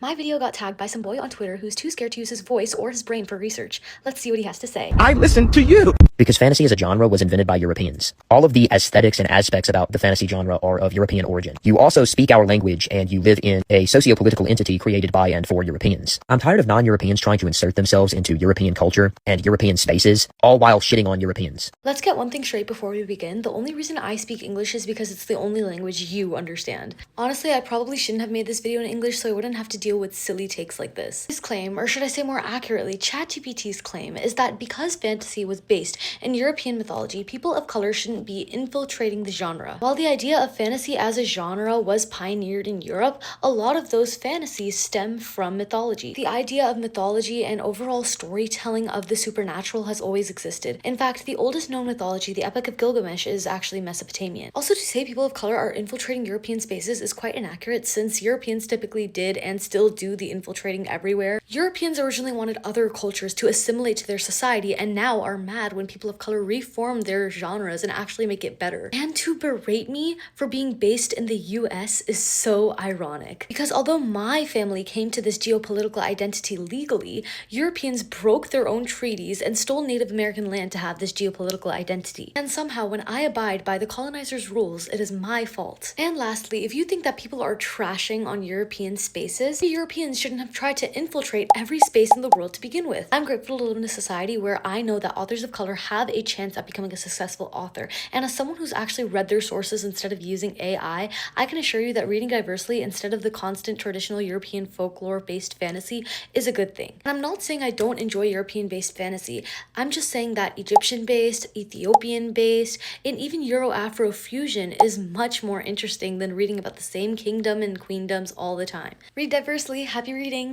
My video got tagged by some boy on Twitter who's too scared to use his voice or his brain for research. Let's see what he has to say. I listen to you. Because fantasy as a genre was invented by Europeans. All of the aesthetics and aspects about the fantasy genre are of European origin. You also speak our language and you live in a socio-political entity created by and for Europeans. I'm tired of non-Europeans trying to insert themselves into European culture and European spaces, all while shitting on Europeans. Let's get one thing straight before we begin. The only reason I speak English is because it's the only language you understand. Honestly, I probably shouldn't have made this video in English so I wouldn't have to deal with silly takes like this. His claim, or should I say more accurately, ChatGPT's claim, is that because fantasy was based in European mythology, people of color shouldn't be infiltrating the genre. While the idea of fantasy as a genre was pioneered in Europe, a lot of those fantasies stem from mythology. The idea of mythology and overall storytelling of the supernatural has always existed. In fact, the oldest known mythology, the Epic of Gilgamesh, is actually Mesopotamian. Also, to say people of color are infiltrating European spaces is quite inaccurate, since Europeans typically did and still do the infiltrating everywhere. Europeans originally wanted other cultures to assimilate to their society and now are mad when people of color reform their genres and actually make it better. And to berate me for being based in the US is so ironic, because although my family came to this geopolitical identity legally, Europeans broke their own treaties and stole Native American land to have this geopolitical identity. And somehow when I abide by the colonizers' rules, it is my fault. And lastly, if you think that people are trashing on European spaces, the Europeans shouldn't have tried to infiltrate every space in the world to begin with. I'm grateful to live in a society where I know that authors of color have a chance at becoming a successful author. And as someone who's actually read their sources instead of using AI, I can assure you that reading diversely instead of the constant traditional European folklore-based fantasy is a good thing. And I'm not saying I don't enjoy European-based fantasy. I'm just saying that Egyptian-based, Ethiopian-based, and even Euro-Afro fusion is much more interesting than reading about the same kingdom and queendoms all the time. Read diversely. Happy reading!